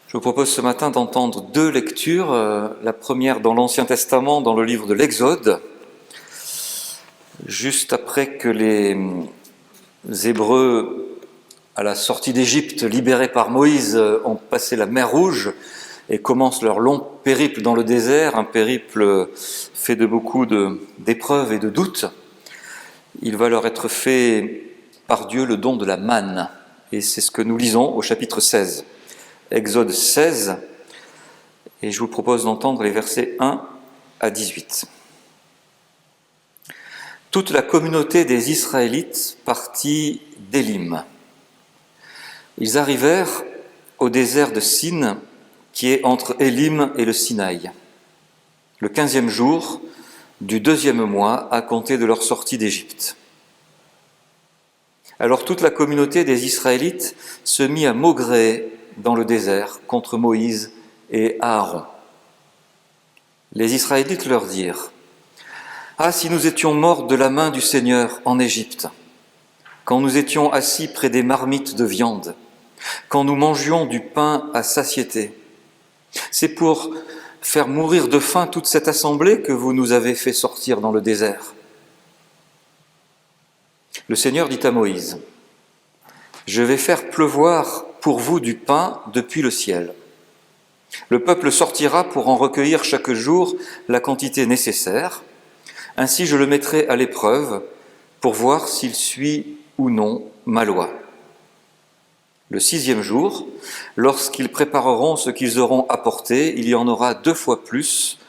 Je vous propose ce matin d'entendre deux lectures. La première dans l'Ancien Testament, dans le livre de l'Exode, juste après que les Hébreux, à la sortie d'Égypte, libérés par Moïse, ont passé la mer Rouge et commencent leur long périple dans le désert, un périple fait de beaucoup d'épreuves et de doutes. Il va leur être fait par Dieu le don de la manne. Et c'est ce que nous lisons au chapitre 16. Exode 16, et je vous propose d'entendre les versets 1 à 18. Toute la communauté des Israélites partit d'Élim. Ils arrivèrent au désert de Sin, qui est entre Élim et le Sinaï, le 15e jour du 2e mois à compter de leur sortie d'Égypte. Alors toute la communauté des Israélites se mit à maugréer dans le désert contre Moïse et Aaron. Les Israélites leur dirent : « Ah, si nous étions morts de la main du Seigneur en Égypte, quand nous étions assis près des marmites de viande, quand nous mangions du pain à satiété. C'est pour faire mourir de faim toute cette assemblée que vous nous avez fait sortir dans le désert. » Le Seigneur dit à Moïse : « Je vais faire pleuvoir pour vous du pain depuis le ciel. Le peuple sortira pour en recueillir chaque jour la quantité nécessaire. Ainsi je le mettrai à l'épreuve pour voir s'il suit ou non ma loi. Le 6e jour, lorsqu'ils prépareront ce qu'ils auront apporté, il y en aura 2 fois plus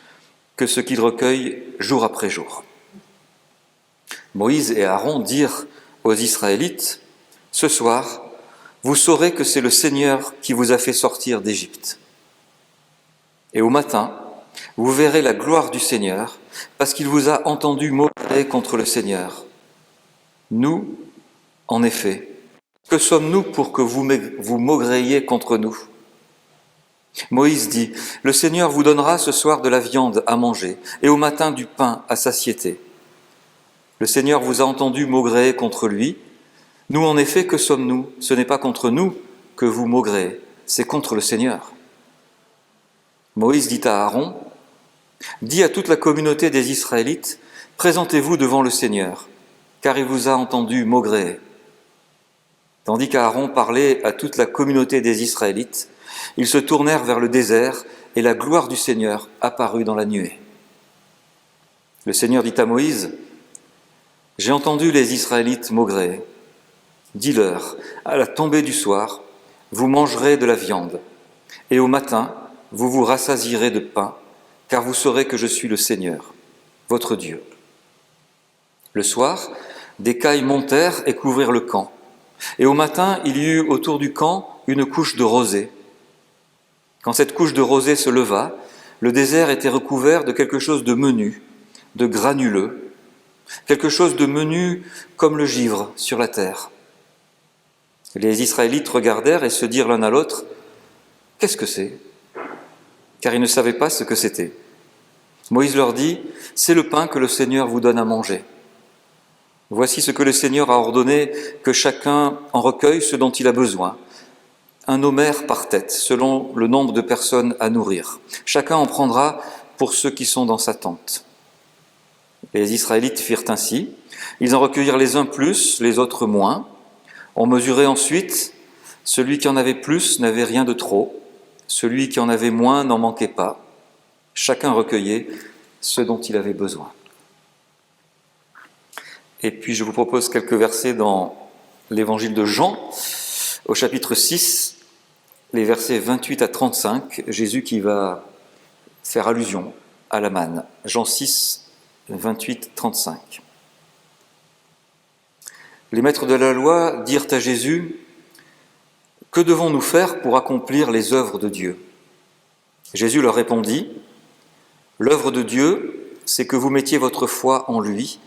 que ce qu'ils recueillent jour après jour. » Moïse et Aaron dirent aux Israélites : « Ce soir, vous saurez que c'est le Seigneur qui vous a fait sortir d'Égypte. Et au matin, vous verrez la gloire du Seigneur, parce qu'il vous a entendu maugréer contre le Seigneur. Nous, en effet, que sommes-nous pour que vous maugréiez contre nous ? » Moïse dit : « Le Seigneur vous donnera ce soir de la viande à manger, et au matin du pain à satiété. Le Seigneur vous a entendu maugréer contre lui. Nous, en effet, que sommes-nous ? Ce n'est pas contre nous que vous maugréez, c'est contre le Seigneur. » Moïse dit à Aaron : « Dis à toute la communauté des Israélites : présentez-vous devant le Seigneur, car il vous a entendu maugréer. » Tandis qu'Aaron parlait à toute la communauté des Israélites, ils se tournèrent vers le désert, et la gloire du Seigneur apparut dans la nuée. Le Seigneur dit à Moïse : « J'ai entendu les Israélites maugréer. Dis-leur, à la tombée du soir, vous mangerez de la viande, et au matin, vous vous rassasierez de pain, car vous saurez que je suis le Seigneur, votre Dieu. » Le soir, des cailles montèrent et couvrirent le camp, et au matin, il y eut autour du camp une couche de rosée. Quand cette couche de rosée se leva, le désert était recouvert de quelque chose de menu, de granuleux, quelque chose de menu comme le givre sur la terre. Les Israélites regardèrent et se dirent l'un à l'autre : « Qu'est-ce que c'est ?» Car ils ne savaient pas ce que c'était. Moïse leur dit : « C'est le pain que le Seigneur vous donne à manger. Voici ce que le Seigneur a ordonné, que chacun en recueille ce dont il a besoin. Un homère par tête, selon le nombre de personnes à nourrir. Chacun en prendra pour ceux qui sont dans sa tente. » Les Israélites firent ainsi. Ils en recueillirent les uns plus, les autres moins. On mesurait ensuite. Celui qui en avait plus n'avait rien de trop. Celui qui en avait moins n'en manquait pas. Chacun recueillait ce dont il avait besoin. Et puis je vous propose quelques versets dans l'évangile de Jean, au chapitre 6, les versets 28 à 35, Jésus qui va faire allusion à la manne. Jean 6, 28, 35. Les maîtres de la loi dirent à Jésus : « Que devons-nous faire pour accomplir les œuvres de Dieu ?» Jésus leur répondit : « L'œuvre de Dieu, c'est que vous mettiez votre foi en lui,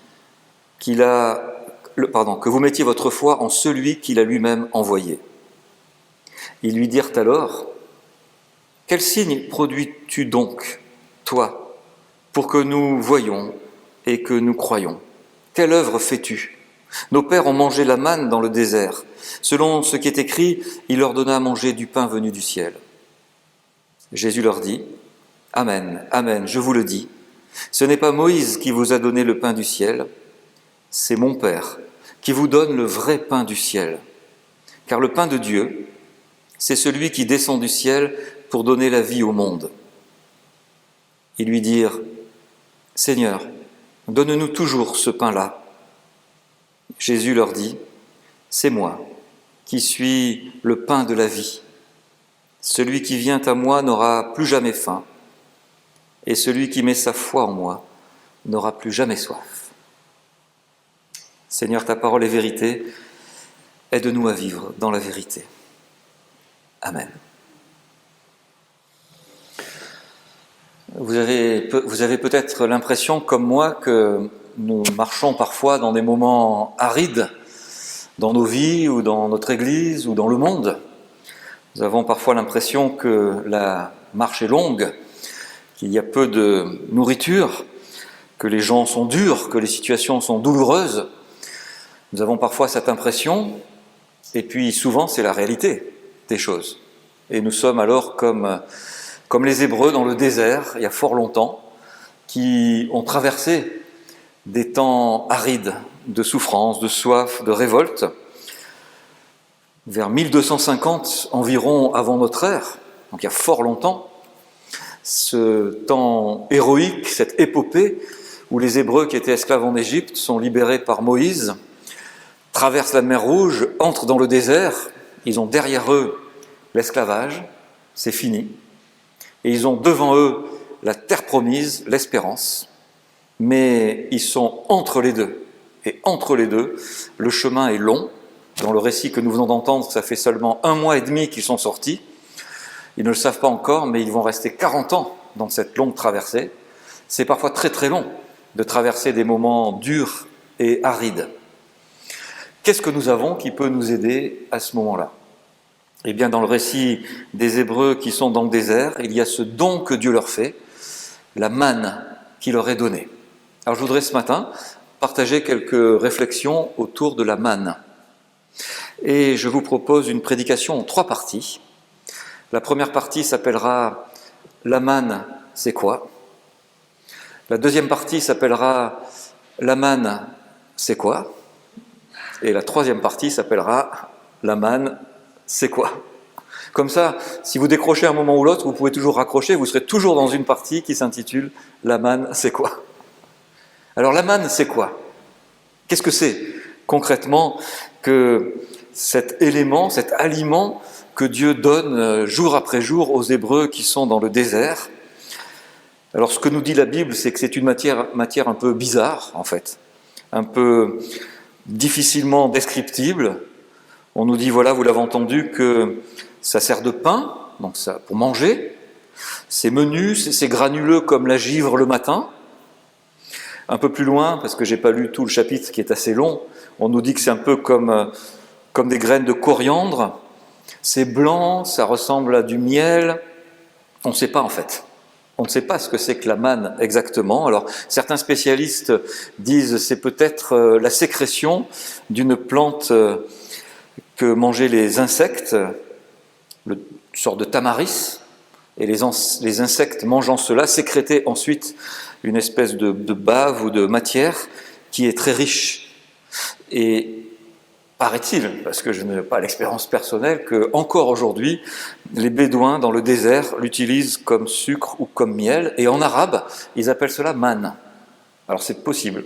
que vous mettiez votre foi en celui qu'il a lui-même envoyé. » Ils lui dirent alors : « Quel signe produis-tu donc, toi, pour que nous voyions et que nous croyions ? Quelle œuvre fais-tu ? Nos pères ont mangé la manne dans le désert. Selon ce qui est écrit, il leur donna à manger du pain venu du ciel. » Jésus leur dit, « Amen, Amen, je vous le dis, ce n'est pas Moïse qui vous a donné le pain du ciel, c'est mon Père qui vous donne le vrai pain du ciel. Car le pain de Dieu, c'est celui qui descend du ciel pour donner la vie au monde. » Ils lui dirent, « Seigneur, donne-nous toujours ce pain-là. » Jésus leur dit, « C'est moi qui suis le pain de la vie. Celui qui vient à moi n'aura plus jamais faim, et celui qui met sa foi en moi n'aura plus jamais soif. » Seigneur, ta parole est vérité, aide-nous à vivre dans la vérité. Amen. Vous avez peut-être l'impression, comme moi, que nous marchons parfois dans des moments arides, dans nos vies ou dans notre Église ou dans le monde. Nous avons parfois l'impression que la marche est longue, qu'il y a peu de nourriture, que les gens sont durs, que les situations sont douloureuses. Nous avons parfois cette impression, et puis souvent c'est la réalité des choses. Et nous sommes alors comme les Hébreux dans le désert, il y a fort longtemps, qui ont traversé des temps arides, de souffrance, de soif, de révolte. Vers 1250 environ avant notre ère, donc il y a fort longtemps, ce temps héroïque, cette épopée où les Hébreux qui étaient esclaves en Égypte sont libérés par Moïse, traversent la mer Rouge, entrent dans le désert, ils ont derrière eux l'esclavage, c'est fini, et ils ont devant eux la terre promise, l'espérance, mais ils sont entre les deux. Et entre les deux, le chemin est long. Dans le récit que nous venons d'entendre, ça fait seulement 1 mois et demi qu'ils sont sortis. Ils ne le savent pas encore, mais ils vont rester 40 ans dans cette longue traversée. C'est parfois très très long de traverser des moments durs et arides. Qu'est-ce que nous avons qui peut nous aider à ce moment-là ? Eh bien, dans le récit des Hébreux qui sont dans le désert, il y a ce don que Dieu leur fait, la manne qui leur est donnée. Alors je voudrais ce matin partager quelques réflexions autour de la manne. Et je vous propose une prédication en 3 parties. La première partie s'appellera « La manne, c'est quoi ?» La deuxième partie s'appellera « La manne, c'est quoi ?» Et la troisième partie s'appellera « La manne, c'est quoi ?» Comme ça, si vous décrochez un moment ou l'autre, vous pouvez toujours raccrocher, vous serez toujours dans une partie qui s'intitule « La manne, c'est quoi ?» Alors la manne, c'est quoi ? Qu'est-ce que c'est concrètement que cet élément, cet aliment que Dieu donne jour après jour aux Hébreux qui sont dans le désert ? Alors ce que nous dit la Bible, c'est que c'est une matière un peu bizarre en fait, un peu difficilement descriptible. On nous dit, voilà, vous l'avez entendu, que ça sert de pain, donc ça pour manger. C'est menu, c'est granuleux comme la givre le matin. Un peu plus loin, parce que j'ai pas lu tout le chapitre qui est assez long, on nous dit que c'est un peu comme des graines de coriandre. C'est blanc, ça ressemble à du miel. On ne sait pas en fait. On ne sait pas ce que c'est que la manne exactement. Alors certains spécialistes disent c'est peut-être la sécrétion d'une plante que mangeaient les insectes, une sorte de tamaris, et les insectes mangeant cela sécrétaient ensuite une espèce de bave ou de matière qui est très riche. Et paraît-il, parce que je n'ai pas l'expérience personnelle, que encore aujourd'hui, les Bédouins dans le désert l'utilisent comme sucre ou comme miel, et en arabe, ils appellent cela manne. Alors c'est possible.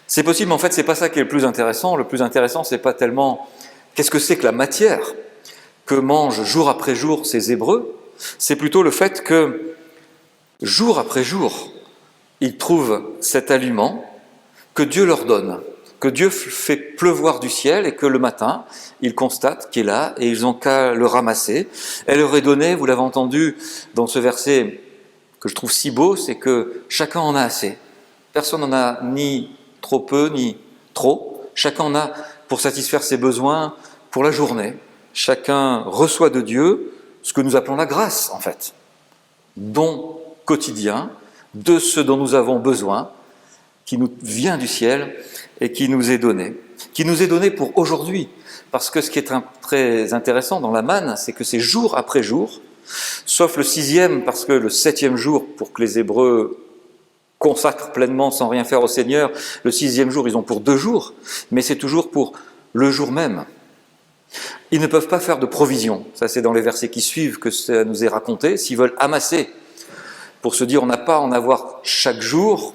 C'est possible, mais en fait, c'est pas ça qui est le plus intéressant. Le plus intéressant, c'est pas tellement qu'est-ce que c'est que la matière que mangent jour après jour ces Hébreux, c'est plutôt le fait que jour après jour, ils trouvent cet aliment que Dieu leur donne, que Dieu fait pleuvoir du ciel et que le matin, ils constatent qu'il est là et ils n'ont qu'à le ramasser. Elle leur est donnée, vous l'avez entendu dans ce verset que je trouve si beau, c'est que chacun en a assez. Personne n'en a ni trop peu ni trop. Chacun en a pour satisfaire ses besoins pour la journée. Chacun reçoit de Dieu ce que nous appelons la grâce en fait. Don quotidien de ce dont nous avons besoin, qui nous vient du ciel et qui nous est donné. Qui nous est donné pour aujourd'hui. Parce que ce qui est très intéressant dans la manne, c'est que c'est jour après jour, sauf le 6e, parce que le 7e jour, pour que les Hébreux consacrent pleinement sans rien faire au Seigneur, le 6e jour, ils ont pour 2 jours, mais c'est toujours pour le jour même. Ils ne peuvent pas faire de provision, ça c'est dans les versets qui suivent que ça nous est raconté, s'ils veulent amasser, pour se dire on n'a pas à en avoir chaque jour,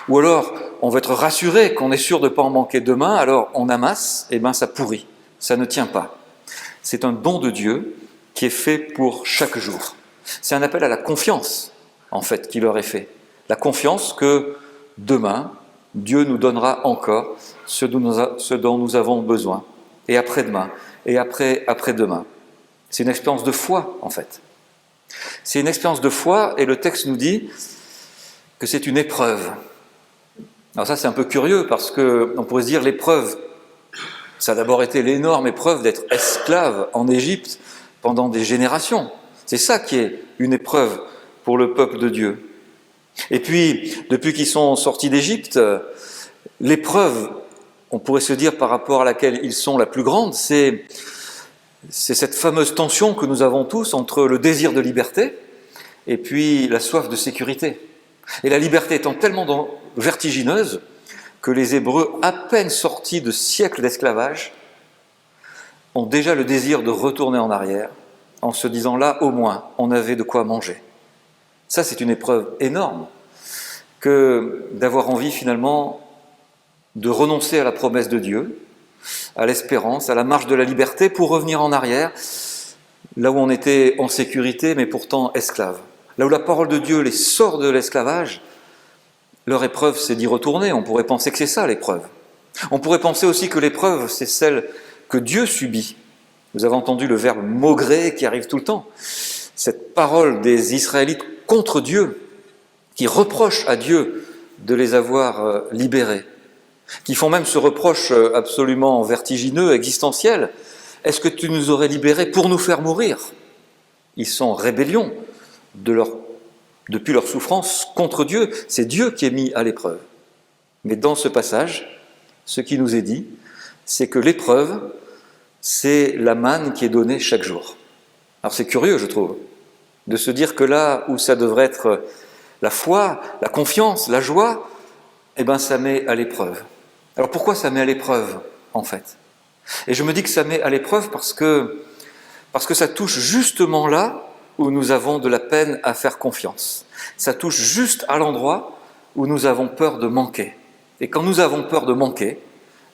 ou alors on veut être rassuré qu'on est sûr de ne pas en manquer demain, alors on amasse, et bien ça pourrit, ça ne tient pas. C'est un don de Dieu qui est fait pour chaque jour. C'est un appel à la confiance, en fait, qui leur est fait. La confiance que demain, Dieu nous donnera encore ce dont nous avons besoin. Et après-demain, et après-demain. C'est une expérience de foi, en fait. C'est une expérience de foi, et le texte nous dit que c'est une épreuve. Alors ça, c'est un peu curieux, parce qu'on pourrait se dire l'épreuve, ça a d'abord été l'énorme épreuve d'être esclave en Égypte pendant des générations. C'est ça qui est une épreuve pour le peuple de Dieu. Et puis, depuis qu'ils sont sortis d'Égypte, l'épreuve, on pourrait se dire par rapport à laquelle ils sont la plus grande, c'est cette fameuse tension que nous avons tous entre le désir de liberté et puis la soif de sécurité. Et la liberté étant tellement vertigineuse que les Hébreux, à peine sortis de siècles d'esclavage, ont déjà le désir de retourner en arrière en se disant là, au moins, on avait de quoi manger. Ça, c'est une épreuve énorme que d'avoir envie finalement de renoncer à la promesse de Dieu, à l'espérance, à la marche de la liberté pour revenir en arrière, là où on était en sécurité mais pourtant esclave. Là où la parole de Dieu les sort de l'esclavage, leur épreuve c'est d'y retourner. On pourrait penser que c'est ça l'épreuve. On pourrait penser aussi que l'épreuve c'est celle que Dieu subit. Vous avez entendu le verbe maugréer qui arrive tout le temps. Cette parole des Israélites contre Dieu, qui reprochent à Dieu de les avoir libérés, qui font même ce reproche absolument vertigineux, existentiel. Est-ce que tu nous aurais libérés pour nous faire mourir ? Ils sont en rébellion depuis leur souffrance contre Dieu. C'est Dieu qui est mis à l'épreuve. Mais dans ce passage, ce qui nous est dit, c'est que l'épreuve, c'est la manne qui est donnée chaque jour. Alors c'est curieux, je trouve, de se dire que là où ça devrait être la foi, la confiance, la joie, eh bien ça met à l'épreuve. Alors pourquoi ça met à l'épreuve, en fait ? Et je me dis que ça met à l'épreuve parce que ça touche justement là où nous avons de la peine à faire confiance. Ça touche juste à l'endroit où nous avons peur de manquer. Et quand nous avons peur de manquer,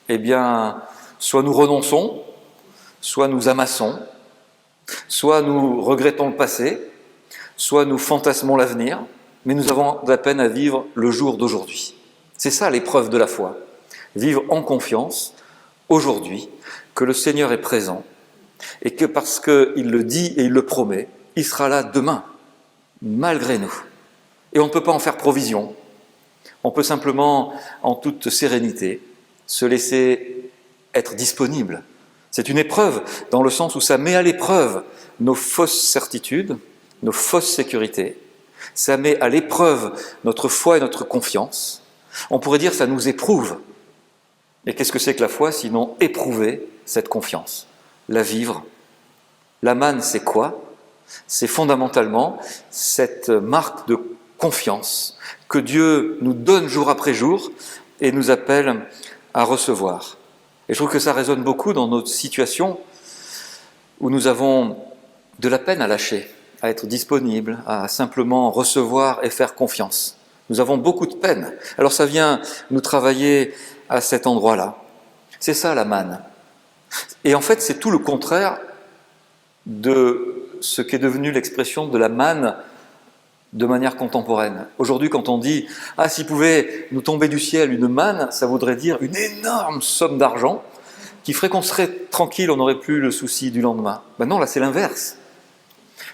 eh bien, soit nous renonçons, soit nous amassons, soit nous regrettons le passé, soit nous fantasmons l'avenir, mais nous avons de la peine à vivre le jour d'aujourd'hui. C'est ça l'épreuve de la foi. Vivre en confiance, aujourd'hui, que le Seigneur est présent, et que parce qu'il le dit et il le promet, il sera là demain, malgré nous. Et on ne peut pas en faire provision. On peut simplement, en toute sérénité, se laisser être disponible. C'est une épreuve, dans le sens où ça met à l'épreuve nos fausses certitudes, nos fausses sécurités. Ça met à l'épreuve notre foi et notre confiance. On pourrait dire que ça nous éprouve. Et qu'est-ce que c'est que la foi, sinon éprouver cette confiance, la vivre. La manne, c'est quoi ? C'est fondamentalement cette marque de confiance que Dieu nous donne jour après jour et nous appelle à recevoir. Et je trouve que ça résonne beaucoup dans notre situation où nous avons de la peine à lâcher, à être disponible, à simplement recevoir et faire confiance. Nous avons beaucoup de peine. Alors ça vient nous travailler à cet endroit-là. C'est ça la manne. Et en fait, c'est tout le contraire de ce qu'est devenu l'expression de la manne de manière contemporaine. Aujourd'hui, quand on dit « Ah, s'il pouvait nous tomber du ciel une manne », ça voudrait dire une énorme somme d'argent qui ferait qu'on serait tranquille, on n'aurait plus le souci du lendemain. Ben non, là, c'est l'inverse.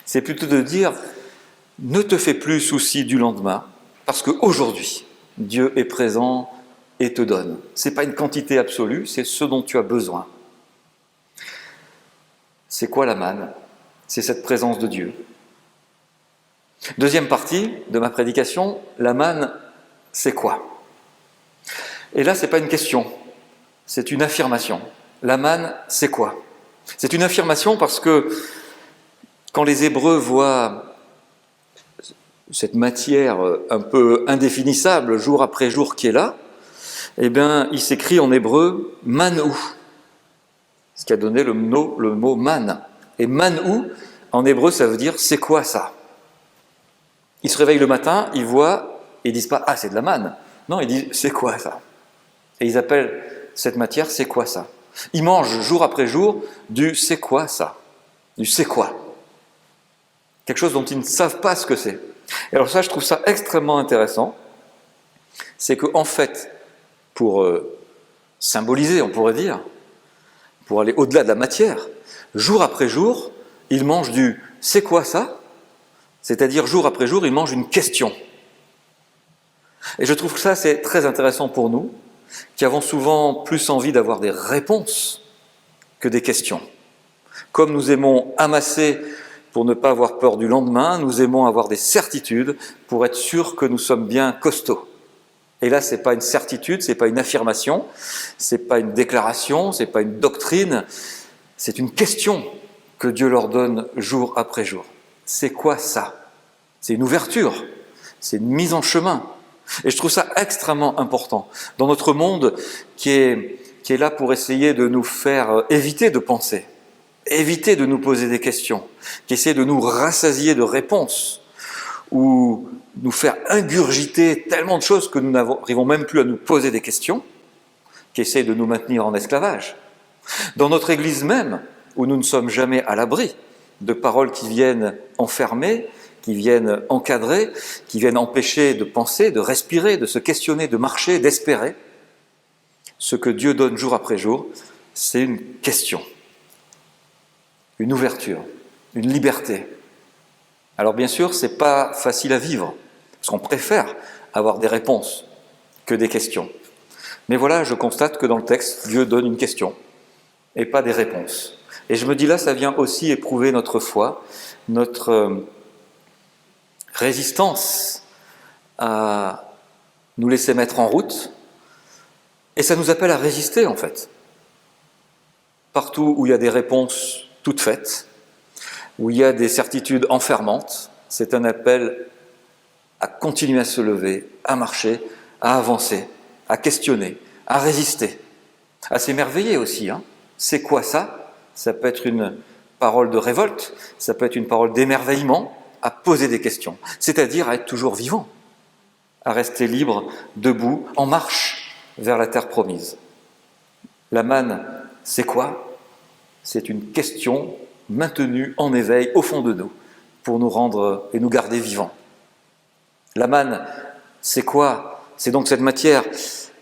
C'est plutôt de dire « Ne te fais plus souci du lendemain, parce qu'aujourd'hui, Dieu est présent et te donne. » Ce n'est pas une quantité absolue, c'est ce dont tu as besoin. C'est quoi la manne ? C'est cette présence de Dieu. Deuxième partie de ma prédication, la manne, c'est quoi ? Et là, ce n'est pas une question, c'est une affirmation. La manne, c'est quoi ? C'est une affirmation parce que Quand les Hébreux voient cette matière un peu indéfinissable, jour après jour, qui est là, eh bien, il s'écrit en hébreu « manou », ce qui a donné le mot « man ». Et « manou », en hébreu, ça veut dire « c'est quoi ça ?» Ils se réveillent le matin, ils voient, et ils disent pas « ah, c'est de la manne ». Non, ils disent « c'est quoi ça ?» Et ils appellent cette matière « c'est quoi ça ?» Ils mangent jour après jour du « c'est quoi ça ?» Du « c'est quoi ?» Quelque chose dont ils ne savent pas ce que c'est. Et alors ça, je trouve ça extrêmement intéressant. C'est qu'en fait, pour symboliser, on pourrait dire, pour aller au-delà de la matière, jour après jour, ils mangent du « c'est quoi ça ?» C'est-à-dire, jour après jour, ils mangent une question. Et je trouve que ça, c'est très intéressant pour nous, qui avons souvent plus envie d'avoir des réponses que des questions. Comme nous aimons amasser pour ne pas avoir peur du lendemain, nous aimons avoir des certitudes pour être sûrs que nous sommes bien costauds. Et là, ce n'est pas une certitude, ce n'est pas une affirmation, ce n'est pas une déclaration, ce n'est pas une doctrine, c'est une question que Dieu leur donne jour après jour. C'est quoi ça ? C'est une ouverture, c'est une mise en chemin. Et je trouve ça extrêmement important dans notre monde qui est là pour essayer de nous faire éviter de penser, éviter de nous poser des questions, qui essaie de nous rassasier de réponses ou nous faire ingurgiter tellement de choses que nous n'arrivons même plus à nous poser des questions, qui essaie de nous maintenir en esclavage. Dans notre Église même, où nous ne sommes jamais à l'abri de paroles qui viennent enfermer, qui viennent encadrer, qui viennent empêcher de penser, de respirer, de se questionner, de marcher, d'espérer. Ce que Dieu donne jour après jour, c'est une question, une ouverture, une liberté. Alors bien sûr, c'est pas facile à vivre, parce qu'on préfère avoir des réponses que des questions. Mais voilà, je constate que dans le texte, Dieu donne une question et pas des réponses. Et je me dis là, ça vient aussi éprouver notre foi, notre résistance à nous laisser mettre en route, et ça nous appelle à résister en fait. Partout où il y a des réponses toutes faites, où il y a des certitudes enfermantes, c'est un appel à continuer à se lever, à marcher, à avancer, à questionner, à résister, à s'émerveiller aussi. C'est quoi ça ? Ça peut être une parole de révolte, ça peut être une parole d'émerveillement, à poser des questions, c'est-à-dire à être toujours vivant, à rester libre, debout, en marche vers la terre promise. La manne, c'est quoi ? C'est une question maintenue en éveil au fond de nous, pour nous rendre et nous garder vivants. La manne, c'est quoi ? C'est donc cette matière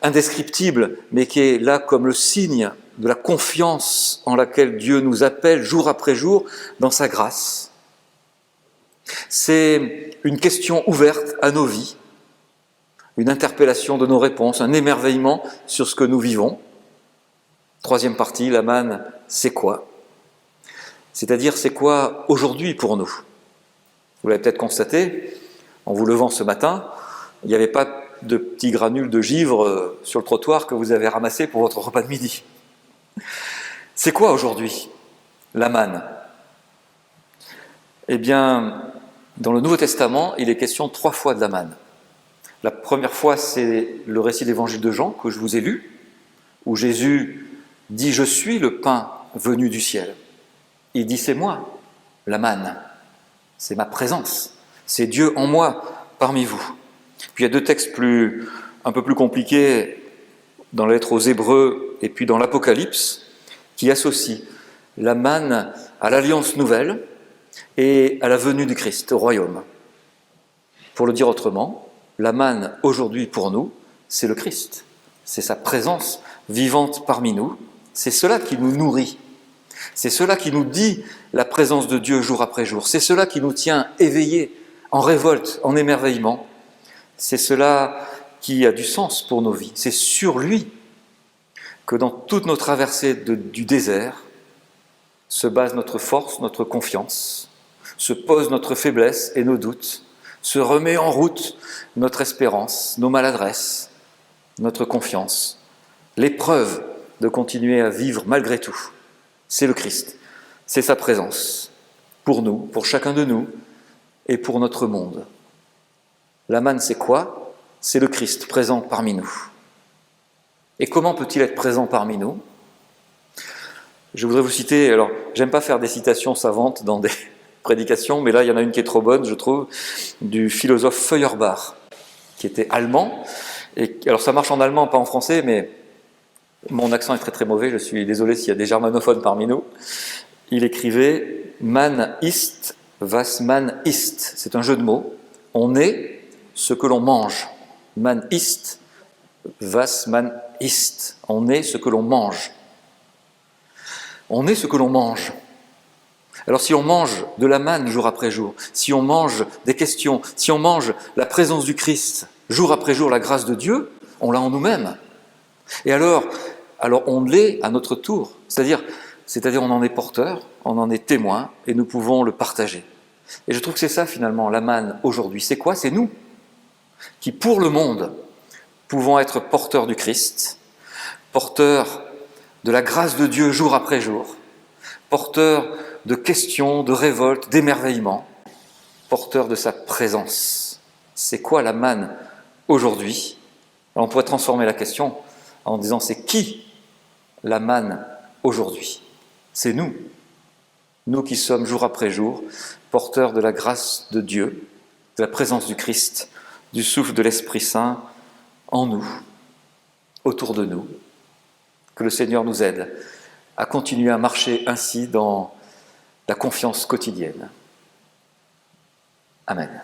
indescriptible, mais qui est là comme le signe de la confiance en laquelle Dieu nous appelle jour après jour dans sa grâce. C'est une question ouverte à nos vies, une interpellation de nos réponses, un émerveillement sur ce que nous vivons. Troisième partie, la manne, c'est quoi ? C'est-à-dire, c'est quoi aujourd'hui pour nous ? Vous l'avez peut-être constaté, en vous levant ce matin, il n'y avait pas de petits granules de givre sur le trottoir que vous avez ramassés pour votre repas de midi. C'est quoi aujourd'hui, la manne ? Eh bien, dans le Nouveau Testament, il est question 3 fois de la manne. La première fois, c'est le récit de l'Évangile de Jean que je vous ai lu, où Jésus dit « Je suis le pain venu du ciel ». Il dit « C'est moi, la manne, c'est ma présence, c'est Dieu en moi, parmi vous ». Puis il y a 2 textes un peu plus compliqués dans la lettre aux Hébreux et puis dans l'Apocalypse, qui associent la manne à l'alliance nouvelle et à la venue du Christ au royaume. Pour le dire autrement, la manne aujourd'hui pour nous, c'est le Christ. C'est sa présence vivante parmi nous. C'est cela qui nous nourrit. C'est cela qui nous dit la présence de Dieu jour après jour. C'est cela qui nous tient éveillés, en révolte, en émerveillement. C'est cela qui a du sens pour nos vies. C'est sur lui que dans toutes nos traversées du désert se base notre force, notre confiance, se pose notre faiblesse et nos doutes, se remet en route notre espérance, nos maladresses, notre confiance, l'épreuve de continuer à vivre malgré tout. C'est le Christ, c'est sa présence. pour nous, pour chacun de nous et pour notre monde. La manne, c'est quoi? C'est le Christ présent parmi nous. Et comment peut-il être présent parmi nous? Je voudrais vous citer, alors j'aime pas faire des citations savantes dans des prédications, mais là il y en a une qui est trop bonne, je trouve, du philosophe Feuerbach, qui était allemand. Et alors ça marche en allemand, pas en français, mais mon accent est très très mauvais, je suis désolé s'il y a des germanophones parmi nous. Il écrivait « Man ist, was man ist ». C'est un jeu de mots. On est ce que l'on mange. Man ist, was man ist. On est ce que l'on mange. On est ce que l'on mange. Alors si on mange de la manne jour après jour, si on mange des questions, si on mange la présence du Christ jour après jour, la grâce de Dieu, on l'a en nous-mêmes. Et alors on l'est à notre tour. C'est-à-dire on en est porteur, on en est témoin, et nous pouvons le partager. Et je trouve que c'est ça finalement, la manne aujourd'hui. C'est quoi? C'est nous qui, pour le monde, pouvons être porteurs du Christ, porteurs de la grâce de Dieu jour après jour, porteurs de questions, de révoltes, d'émerveillements, porteurs de sa présence. C'est quoi la manne aujourd'hui? Alors on pourrait transformer la question en disant c'est qui la manne aujourd'hui? C'est nous. Nous qui sommes jour après jour porteurs de la grâce de Dieu, de la présence du Christ, du souffle de l'Esprit Saint en nous, autour de nous. Que le Seigneur nous aide à continuer à marcher ainsi dans la confiance quotidienne. Amen.